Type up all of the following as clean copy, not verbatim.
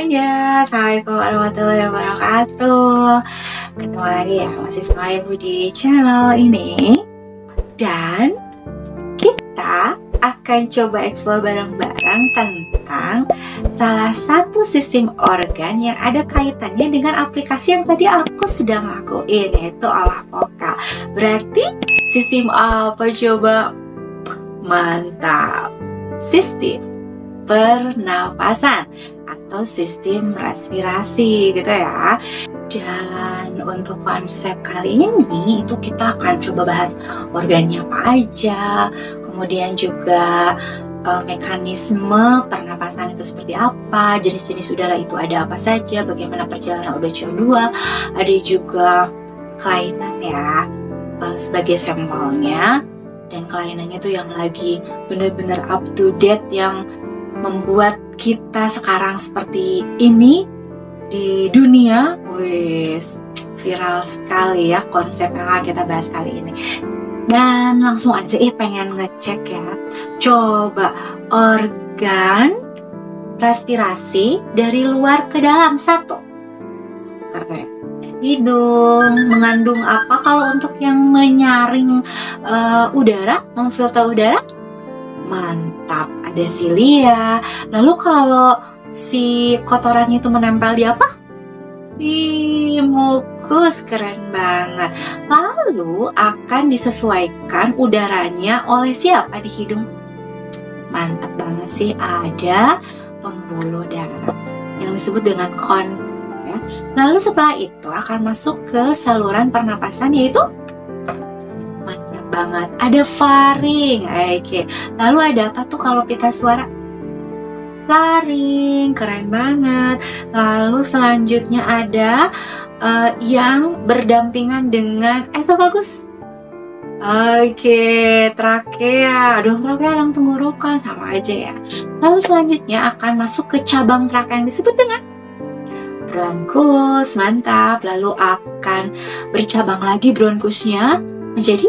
semuanya, Assalamualaikum warahmatullahi wabarakatuh. Ketemu lagi ya, masih sama Ibu di channel ini. Dan kita akan coba explore bareng-bareng tentang salah satu sistem organ yang ada kaitannya dengan aplikasi yang tadi aku sedang lakuin, yaitu olah vokal. Berarti sistem apa coba? Mantap, sistem pernapasan atau sistem respirasi gitu ya. Dan untuk konsep kali ini itu kita akan coba bahas organnya apa aja, kemudian juga mekanisme pernapasan itu seperti apa, jenis-jenis udara itu ada apa saja, bagaimana perjalanan udara CO2, ada juga kelainan ya sebagai sampelnya. Dan kelainannya tuh yang lagi bener-bener up to date, yang membuat kita sekarang seperti ini di dunia. Wis, viral sekali ya konsep yang akan kita bahas kali ini. Dan langsung aja pengen ngecek ya, coba organ respirasi dari luar ke dalam. Satu, keren. Hidung mengandung apa kalau untuk yang menyaring udara, memfilter udara? Mantap, ada silia. Lalu kalau si kotorannya itu menempel di apa? Di mukus, keren banget. Lalu akan disesuaikan udaranya oleh siapa di hidung? Mantap banget sih, ada pembuluh darah yang disebut dengan ya. Lalu setelah itu akan masuk ke saluran pernapasan, yaitu mantap banget, ada faring. Oke. Lalu ada apa tuh kalau pita suara? Laring, keren banget. Lalu selanjutnya ada yang berdampingan dengan esofagus. Oke, trakea. Dong trakea, dong tenggorokan, sama aja ya. Lalu selanjutnya akan masuk ke cabang trakea yang disebut dengan bronkus. Mantap. Lalu akan bercabang lagi bronkusnya menjadi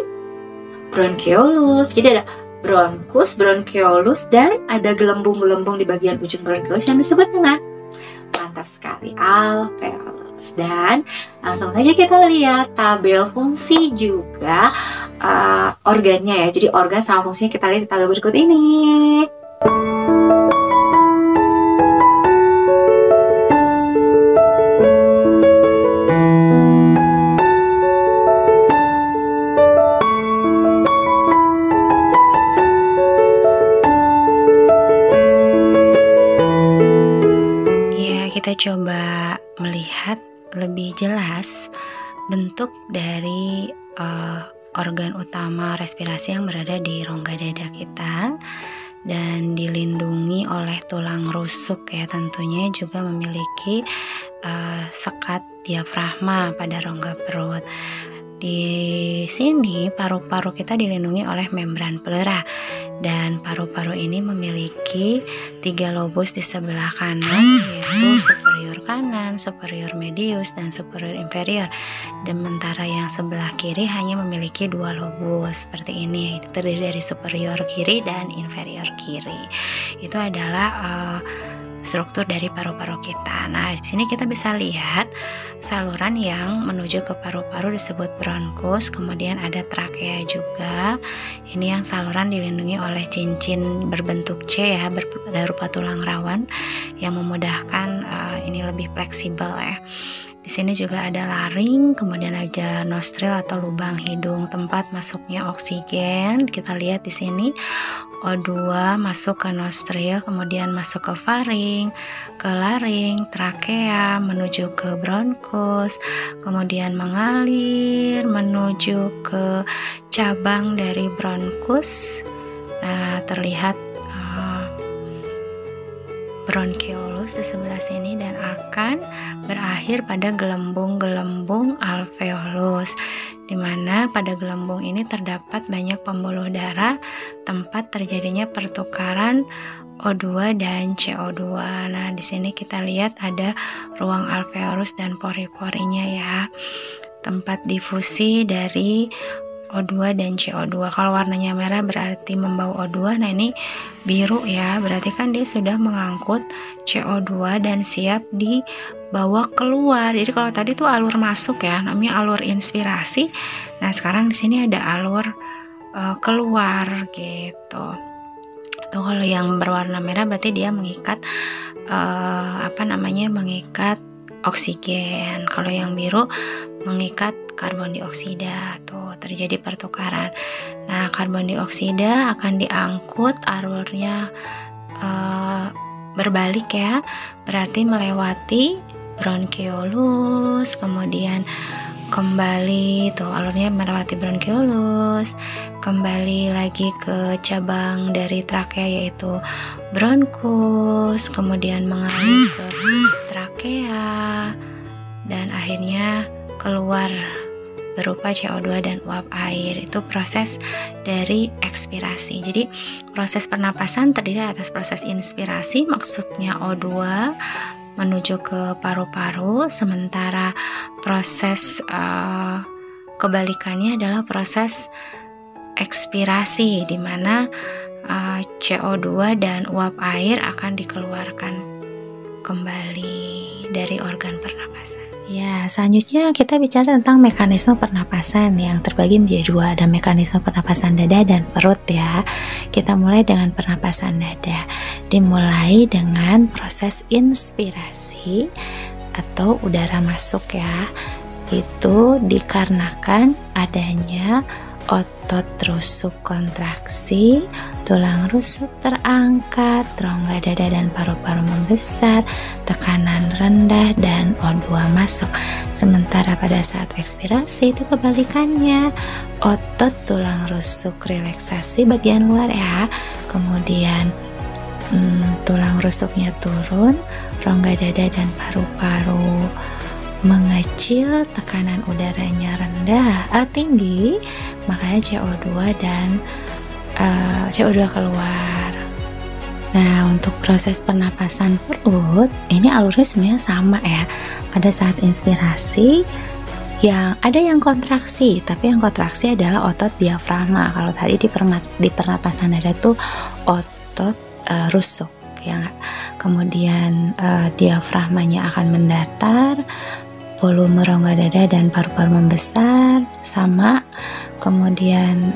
bronkeolus. Jadi ada bronkus, bronkeolus, dan ada gelembung-gelembung di bagian ujung bronkeolus yang disebut dengan, mantap sekali, alveolus. Dan langsung saja kita lihat tabel fungsi juga organnya ya. Jadi organ sama fungsinya kita lihat di tabel berikut ini. Kita coba melihat lebih jelas bentuk dari organ utama respirasi yang berada di rongga dada kita dan dilindungi oleh tulang rusuk ya. Tentunya juga memiliki sekat diafragma pada rongga perut. Di sini paru-paru kita dilindungi oleh membran pleura, dan paru-paru ini memiliki 3 lobus di sebelah kanan, yaitu superior kanan, superior medius, dan superior inferior. Sementara yang sebelah kiri hanya memiliki 2 lobus seperti ini, terdiri dari superior kiri dan inferior kiri. Itu adalah struktur dari paru-paru kita. Nah, di sini kita bisa lihat saluran yang menuju ke paru-paru disebut bronkus, kemudian ada trakea juga. Ini yang saluran dilindungi oleh cincin berbentuk C ya, berupa tulang rawan yang memudahkan ini lebih fleksibel ya. Di sini juga ada laring, kemudian ada nostril atau lubang hidung, tempat masuknya oksigen. Kita lihat di sini O2 masuk ke nostril, kemudian masuk ke faring, ke laring, trakea, menuju ke bronkus, kemudian mengalir menuju ke cabang dari bronkus. Nah, terlihat bronkeolus di sebelah sini dan akan berakhir pada gelembung-gelembung alveolus, di mana pada gelembung ini terdapat banyak pembuluh darah, tempat terjadinya pertukaran O2 dan CO2. Nah, di sini kita lihat ada ruang alveolus dan pori-porinya ya, tempat difusi dari O2 dan CO2. Kalau warnanya merah berarti membawa O2. Nah, ini biru ya, berarti kan dia sudah mengangkut CO2 dan siap dibawa keluar. Jadi kalau tadi tuh alur masuk ya, namanya alur inspirasi. Nah, sekarang di sini ada alur keluar gitu. Tuh kalau yang berwarna merah berarti dia mengikat mengikat oksigen. Kalau yang biru mengikat karbon dioksida. Tuh terjadi pertukaran. Nah, karbon dioksida akan diangkut, alurnya berbalik ya, berarti melewati bronkiolus, kemudian kembali tuh alurnya melewati bronkiolus, kembali lagi ke cabang dari trakea yaitu bronkus, kemudian mengalir ke trakea, dan akhirnya keluar berupa CO2 dan uap air. Itu proses dari ekspirasi. Jadi proses pernapasan terdiri atas proses inspirasi, maksudnya O2 menuju ke paru-paru, sementara proses kebalikannya adalah proses ekspirasi, di mana CO2 dan uap air akan dikeluarkan kembali dari organ pernapasan. Ya, selanjutnya kita bicara tentang mekanisme pernapasan yang terbagi menjadi dua. Ada mekanisme pernapasan dada dan perut ya. Kita mulai dengan pernapasan dada. Dimulai dengan proses inspirasi atau udara masuk ya. Itu dikarenakan adanya otot rusuk kontraksi, tulang rusuk terangkat, rongga dada dan paru-paru membesar, tekanan rendah, dan O2 masuk. Sementara pada saat ekspirasi itu kebalikannya, otot tulang rusuk relaksasi bagian luar ya, kemudian tulang rusuknya turun, rongga dada dan paru-paru mengecil, tekanan udaranya rendah, tinggi, makanya CO2 dan CO2 keluar. Nah, untuk proses pernapasan perut ini alurnya sebenarnya sama ya. Pada saat inspirasi ada yang kontraksi, tapi yang kontraksi adalah otot diafragma. Kalau tadi di pernapasan dada tuh otot rusuk ya. Kemudian diafragmanya akan mendatar, volume rongga dada dan paru-paru membesar sama, kemudian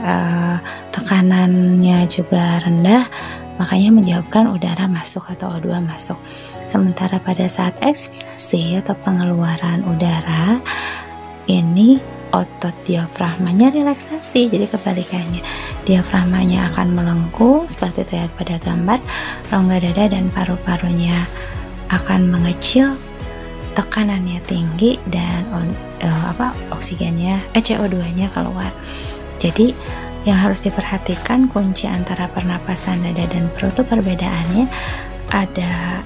tekanannya juga rendah, makanya menyebabkan udara masuk atau O2 masuk. Sementara pada saat ekspirasi atau pengeluaran udara, ini otot diafragmanya relaksasi, jadi kebalikannya, diafragmanya akan melengkung seperti terlihat pada gambar, rongga dada dan paru-parunya akan mengecil, tekanannya tinggi, dan oksigennya CO2-nya keluar. Jadi yang harus diperhatikan kunci antara pernapasan dada dan perut itu perbedaannya ada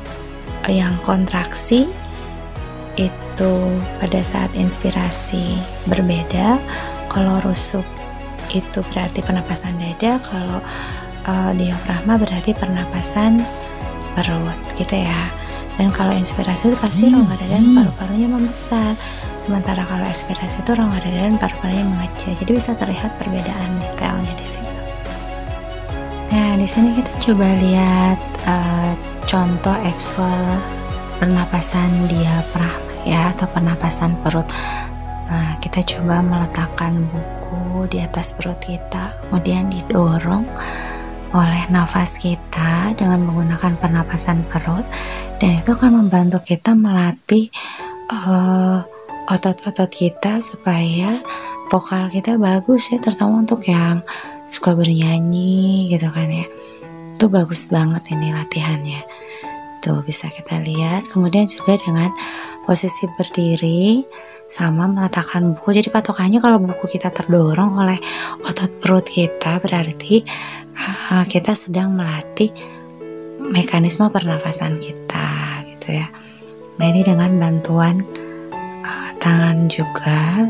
yang kontraksi itu pada saat inspirasi berbeda. Kalau rusuk itu berarti pernapasan dada, kalau diafragma berarti pernapasan perut gitu ya. Dan kalau inspirasi itu pasti rongga dada dan paru-parunya membesar, sementara kalau ekspirasi itu rongga dada dan paru-parunya mengecil. Jadi bisa terlihat perbedaan detailnya di situ. Nah, di sini kita coba lihat contoh eksplor pernapasan diafragma ya, atau pernapasan perut. Nah, kita coba meletakkan buku di atas perut kita, kemudian didorong oleh nafas kita dengan menggunakan pernapasan perut, dan itu akan membantu kita melatih otot-otot kita supaya vokal kita bagus ya, terutama untuk yang suka bernyanyi gitu kan ya. Itu bagus banget ini latihannya. Tuh bisa kita lihat. Kemudian juga dengan posisi berdiri sama meletakkan buku. Jadi patokannya kalau buku kita terdorong oleh otot perut kita, berarti kita sedang melatih mekanisme pernafasan kita gitu ya. Nah, ini dengan bantuan tangan juga.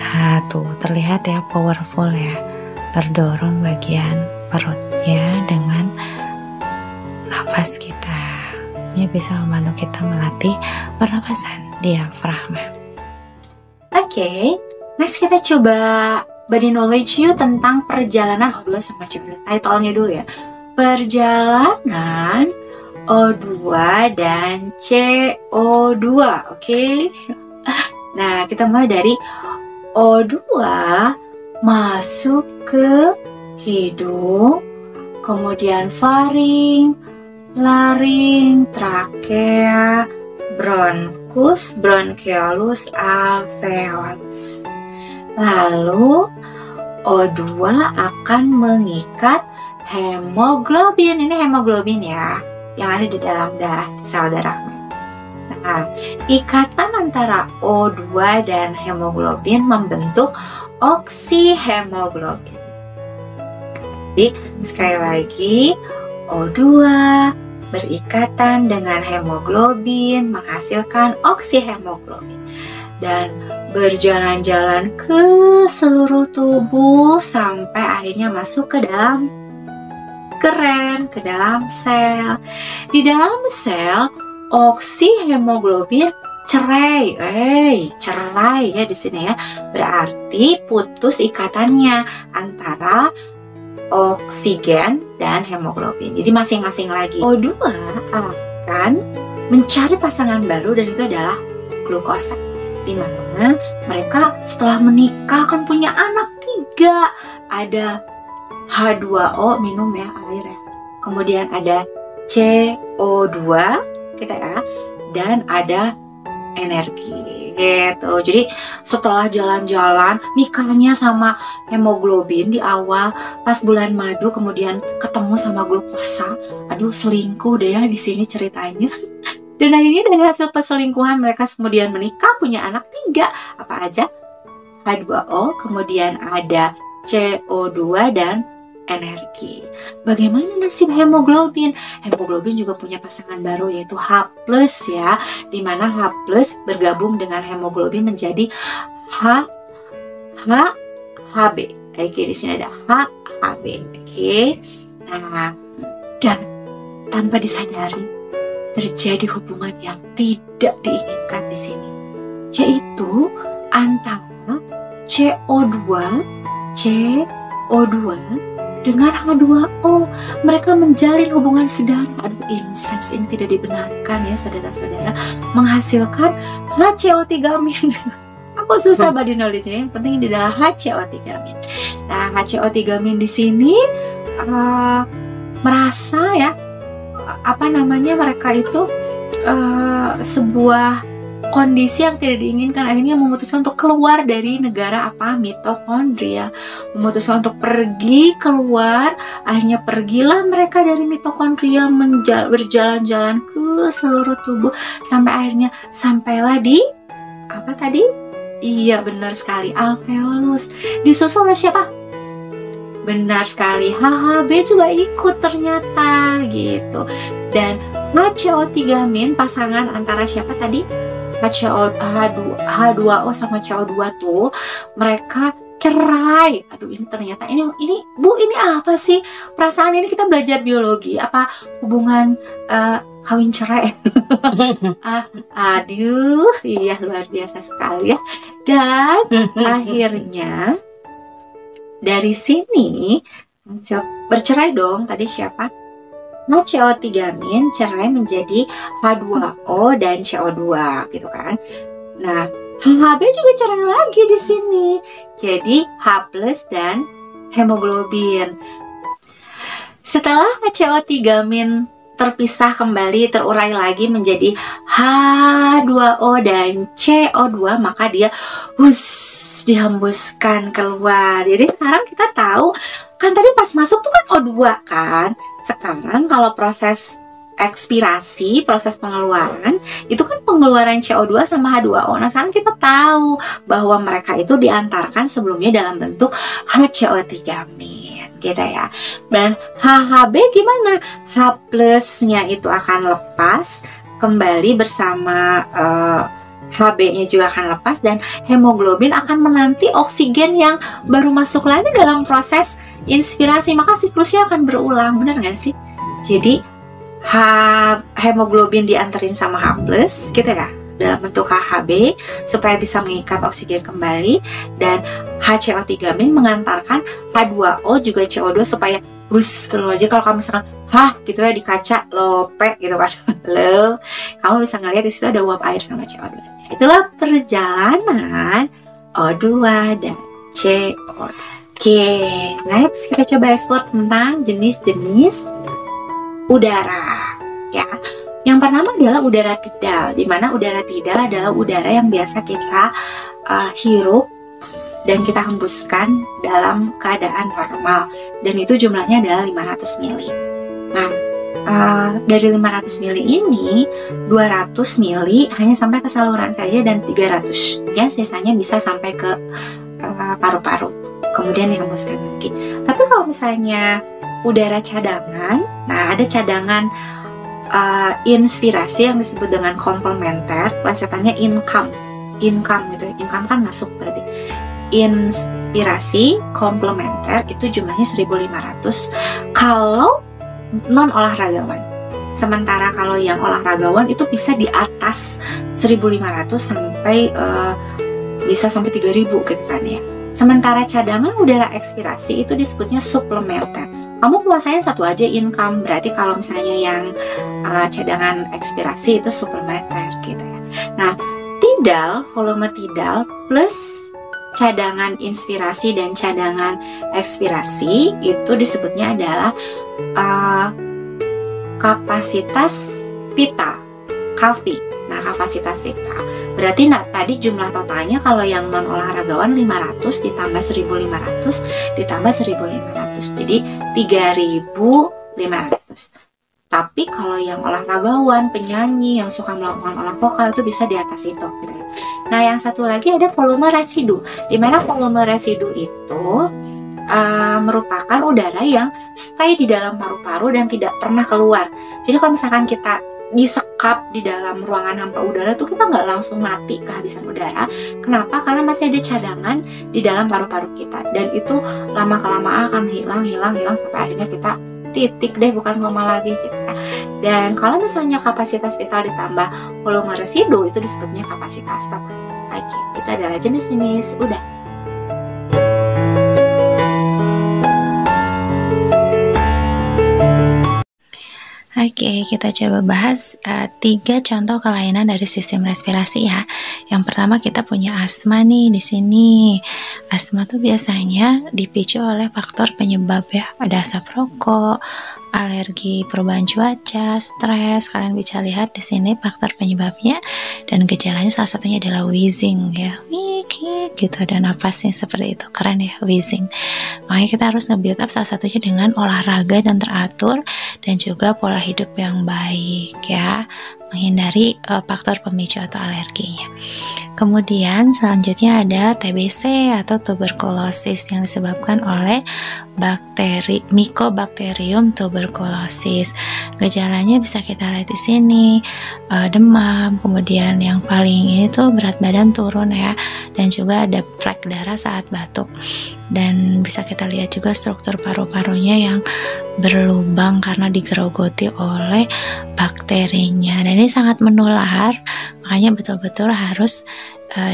Nah, tuh terlihat ya, powerful ya, terdorong bagian perutnya dengan nafas kita. Ini bisa membantu kita melatih pernafasan diafragma. Oke, Next kita coba body knowledge yuk tentang perjalanan O2 sama CO2. Title-nya dulu ya. Perjalanan O2 dan CO2, oke? Nah, kita mulai dari O2 masuk ke hidung, kemudian faring, laring, trakea, bronkus, bronchiolus, alveolus. Lalu O2 akan mengikat hemoglobin. Ini hemoglobin ya, yang ada di dalam darah, sel darah. Nah, ikatan antara O2 dan hemoglobin membentuk oksihemoglobin. Jadi sekali lagi, O2 berikatan dengan hemoglobin menghasilkan oksihemoglobin dan berjalan-jalan ke seluruh tubuh sampai akhirnya masuk ke dalam ke dalam sel. Di dalam sel oksihemoglobin cerai ya di sini ya. Berarti putus ikatannya antara oksigen dan hemoglobin. Jadi masing-masing lagi. O2 akan mencari pasangan baru dan itu adalah glukosa. Di mana mereka setelah menikah akan punya anak 3. Ada H2O, minum ya air ya. Kemudian ada CO2 kita ya, dan ada energi gitu. Jadi setelah jalan-jalan nikahnya sama hemoglobin di awal pas bulan madu, kemudian ketemu sama glukosa. Aduh, selingkuh deh ya di sini ceritanya. Dan akhirnya dari hasil perselingkuhan mereka kemudian menikah, punya anak 3. Apa aja? H2O, kemudian ada CO2 dan energi. Bagaimana nasib hemoglobin? Hemoglobin juga punya pasangan baru yaitu H+ ya, di mana H+ bergabung dengan hemoglobin menjadi HB. Oke, di sini ada HB. Oke. Nah, dan tanpa disadari terjadi hubungan yang tidak diinginkan di sini, yaitu antara CO2 dengan H2O. Mereka menjalin hubungan saudara. Aduh, incest ini tidak dibenarkan ya saudara-saudara. Menghasilkan HCO3-. Aku susah body knowledge-nya. Yang penting ini adalah HCO3-. Nah, HCO3- di sini merasa ya, mereka itu sebuah kondisi yang tidak diinginkan, akhirnya memutuskan untuk keluar dari negara mitokondria, memutuskan untuk pergi keluar. Akhirnya pergilah mereka dari mitokondria, berjalan-jalan ke seluruh tubuh sampai akhirnya sampailah di apa tadi? Iya, benar sekali, alveolus. Disusul oleh siapa? Benar sekali, HHB juga ikut ternyata gitu. Dan HCO3- pasangan antara siapa tadi? H2O sama CO2 tuh mereka cerai. Aduh, ini ternyata ini Bu, ini apa sih? Perasaan ini kita belajar biologi, apa hubungan kawin cerai? Aduh, iya luar biasa sekali ya. Dan akhirnya dari sini hasil bercerai dong. Tadi siapa? HCO3- cerai menjadi H2O dan CO2 gitu kan. Nah, HB juga cerai lagi di sini. Jadi H+ dan hemoglobin. Setelah HCO3- terpisah kembali, terurai lagi menjadi H2O dan CO2, maka dia dihembuskan keluar. Jadi sekarang kita tahu kan tadi pas masuk tuh kan O2 kan. Sekarang kalau proses ekspirasi, proses pengeluaran, itu kan pengeluaran CO2 sama H2O. Nah, sekarang kita tahu bahwa mereka itu diantarkan sebelumnya dalam bentuk HCO3- gitu ya. Dan HHB gimana? H+-nya itu akan lepas kembali bersama HB-nya juga akan lepas, dan hemoglobin akan menanti oksigen yang baru masuk lagi dalam proses inspirasi, maka siklusnya akan berulang. Benar nggak sih? Jadi hemoglobin dianterin sama H+ gitu ya, dalam bentuk HHB supaya bisa mengikat oksigen kembali, dan HCO3- mengantarkan H2O juga CO2 supaya bus keluar. Jadi kalau kamu misalkan gitu ya di kaca lope gitu kan lo, kamu bisa ngeliat di situ ada uap air sama CO2. Itulah perjalanan O2 dan CO2. Oke, next kita coba explore tentang jenis-jenis udara ya. Yang pertama adalah udara tidal, di mana udara tidal adalah udara yang biasa kita hirup dan kita hembuskan dalam keadaan normal, dan itu jumlahnya adalah 500 mili. Nah, dari 500 mili ini 200 mili hanya sampai ke saluran saja, dan 300 ya sisanya bisa sampai ke paru-paru, kemudian dihembuskan lagi. Tapi kalau misalnya udara cadangan, nah ada cadangan inspirasi yang disebut dengan komplementer, plesetannya income gitu. Income kan masuk berarti. Inspirasi komplementer itu jumlahnya 1.500 kalau non olahragawan. Sementara kalau yang olahragawan itu bisa di atas 1.500 sampai bisa sampai 3.000 gitu kan ya. Sementara cadangan udara ekspirasi itu disebutnya suplementer. Kamu puasanya satu aja income, berarti kalau misalnya yang cadangan ekspirasi itu suplementer gitu ya. Nah, tidal, volume tidal plus cadangan inspirasi dan cadangan ekspirasi itu disebutnya adalah kapasitas vital, KAVI. Nah, kapasitas vital berarti tadi jumlah totalnya kalau yang non olahragawan 500 ditambah 1.500 ditambah 1.500, jadi 3.500. Tapi kalau yang olahragawan, penyanyi yang suka melakukan olah vokal itu bisa di atas itu gitu ya. Nah, yang satu lagi ada volume residu, di mana volume residu itu merupakan udara yang stay di dalam paru-paru dan tidak pernah keluar. Jadi kalau misalkan kita disekap di dalam ruangan hampa udara tuh kita nggak langsung mati kehabisan udara. Kenapa? Karena masih ada cadangan di dalam paru-paru kita, dan itu lama-kelamaan akan hilang sampai akhirnya kita titik deh, bukan koma lagi gitu. Dan kalau misalnya kapasitas vital ditambah volume residu itu disebutnya kapasitas total. Oke, itu adalah jenis-jenis udara. Oke, kita coba bahas 3 contoh kelainan dari sistem respirasi ya. Yang pertama kita punya asma nih di sini. Asma tuh biasanya dipicu oleh faktor penyebab ya. Ada asap rokok, alergi perubahan cuaca, stres. Kalian bisa lihat di sini faktor penyebabnya, dan gejalanya salah satunya adalah wheezing ya. Gitu, ada napasnya seperti itu, keren ya, wheezing. Makanya kita harus nge-build up salah satunya dengan olahraga dan teratur, dan juga pola hidup yang baik ya, menghindari faktor pemicu atau alerginya. Kemudian selanjutnya ada TBC atau tuberkulosis yang disebabkan oleh bakteri Mycobacterium tuberculosis. Gejalanya bisa kita lihat di sini, demam, kemudian yang paling ini tuh berat badan turun ya, dan juga ada flek darah saat batuk. Dan bisa kita lihat juga struktur paru-parunya yang berlubang karena digerogoti oleh bakterinya, dan ini sangat menular, makanya betul-betul harus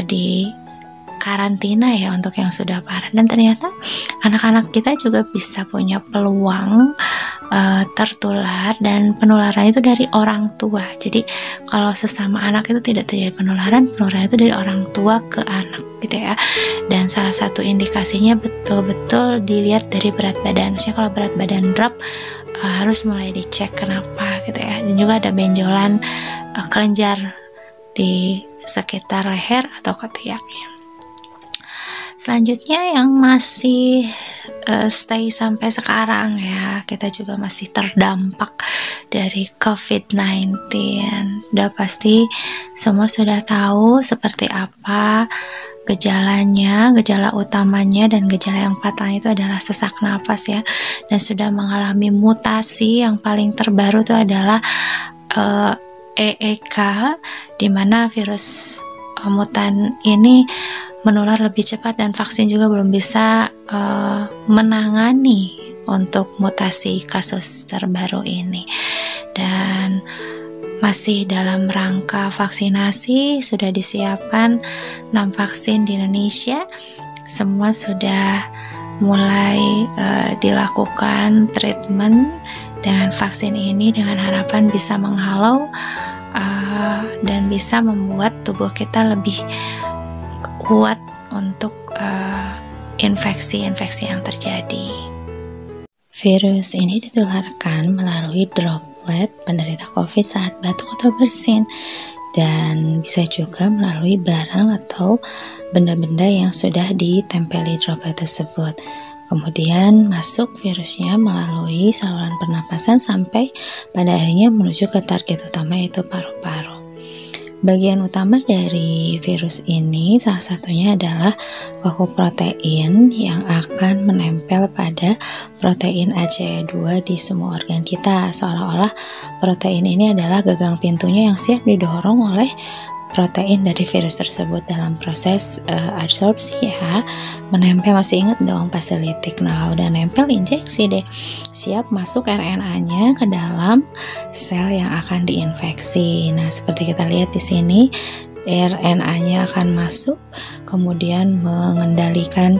di karantina ya untuk yang sudah parah. Dan ternyata anak-anak kita juga bisa punya peluang tertular, dan penularan itu dari orang tua. Jadi kalau sesama anak itu tidak terjadi penularan itu dari orang tua ke anak gitu ya. Dan salah satu indikasinya betul-betul dilihat dari berat badan. Maksudnya kalau berat badan drop harus mulai dicek kenapa gitu ya. Dan juga ada benjolan kelenjar di sekitar leher atau ketiaknya. Selanjutnya yang masih stay sampai sekarang ya, kita juga masih terdampak dari COVID-19. Udah pasti semua sudah tahu seperti apa gejalanya, gejala utamanya dan gejala yang fatal itu adalah sesak napas ya, dan sudah mengalami mutasi. Yang paling terbaru itu adalah EEK, di mana virus mutan ini menular lebih cepat, dan vaksin juga belum bisa menangani untuk mutasi kasus terbaru ini. Dan masih dalam rangka vaksinasi, sudah disiapkan 6 vaksin di Indonesia. Semua sudah mulai dilakukan treatment dengan vaksin ini, dengan harapan bisa menghalau dan bisa membuat tubuh kita lebih kuat untuk infeksi-infeksi yang terjadi. Virus ini ditularkan melalui droplet penderita COVID saat batuk atau bersin, dan bisa juga melalui barang atau benda-benda yang sudah ditempeli droplet tersebut. Kemudian masuk virusnya melalui saluran pernapasan sampai pada akhirnya menuju ke target utama, yaitu paru-paru. Bagian utama dari virus ini salah satunya adalah vakum protein yang akan menempel pada protein ACE2 di semua organ kita, seolah-olah protein ini adalah gagang pintunya yang siap didorong oleh protein dari virus tersebut dalam proses absorpsi ya, menempel. Masih ingat dong pas selitik? Nah, udah nempel, injeksi deh, siap masuk RNA-nya ke dalam sel yang akan diinfeksi. Nah, seperti kita lihat di sini, RNA-nya akan masuk, kemudian mengendalikan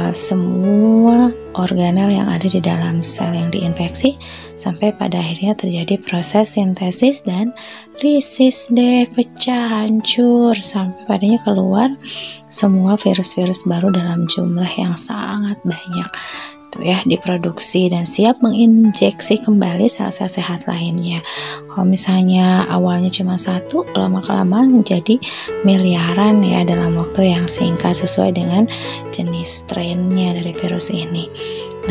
semua organel yang ada di dalam sel yang diinfeksi sampai pada akhirnya terjadi proses sintesis dan lisis deh, pecah, hancur, sampai padanya keluar semua virus-virus baru dalam jumlah yang sangat banyak tuh ya, diproduksi dan siap menginjeksi kembali sel-sel sehat lainnya. Kalau misalnya awalnya cuma satu, lama-kelamaan menjadi miliaran ya dalam waktu yang singkat sesuai dengan jenis strainnya dari virus ini.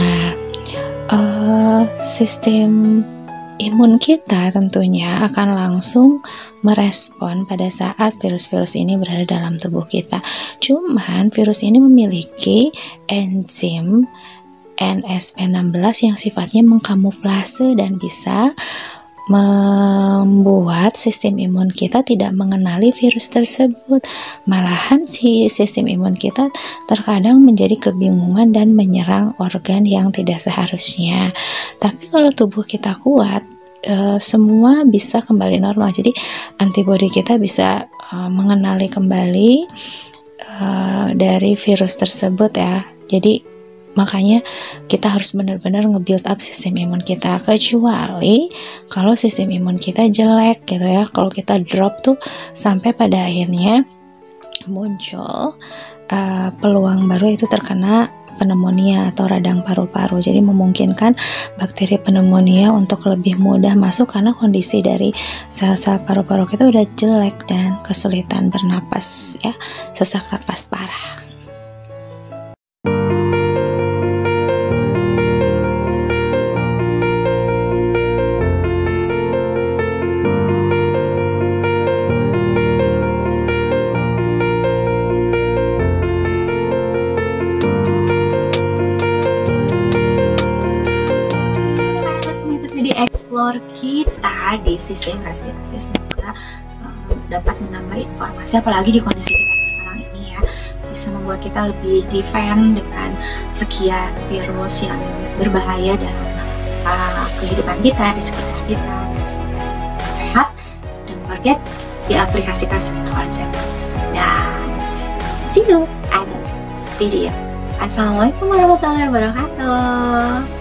Nah, sistem imun kita tentunya akan langsung merespon pada saat virus-virus ini berada dalam tubuh kita. Cuman virus ini memiliki enzim NSP16 yang sifatnya mengkamuflase dan bisa membuat sistem imun kita tidak mengenali virus tersebut. Malahan si sistem imun kita terkadang menjadi kebingungan dan menyerang organ yang tidak seharusnya. Tapi kalau tubuh kita kuat, semua bisa kembali normal. Jadi antibodi kita bisa mengenali kembali dari virus tersebut ya. Jadi makanya kita harus benar-benar nge-build up sistem imun kita, kecuali kalau sistem imun kita jelek gitu ya. Kalau kita drop tuh sampai pada akhirnya muncul peluang baru, itu terkena pneumonia atau radang paru-paru. Jadi memungkinkan bakteri pneumonia untuk lebih mudah masuk karena kondisi dari sel-sel paru-paru kita udah jelek dan kesulitan bernapas ya, sesak napas parah. Explore kita di sistem respirasi, semoga dapat menambah informasi, apalagi di kondisi kita yang sekarang ini ya, bisa membuat kita lebih defend dengan sekian virus yang berbahaya dalam kehidupan kita, di sekitar kita. Dan semoga sehat, dan forget diaplikasikan semua konsep. Dan see you at the next video. Assalamualaikum warahmatullahi wabarakatuh.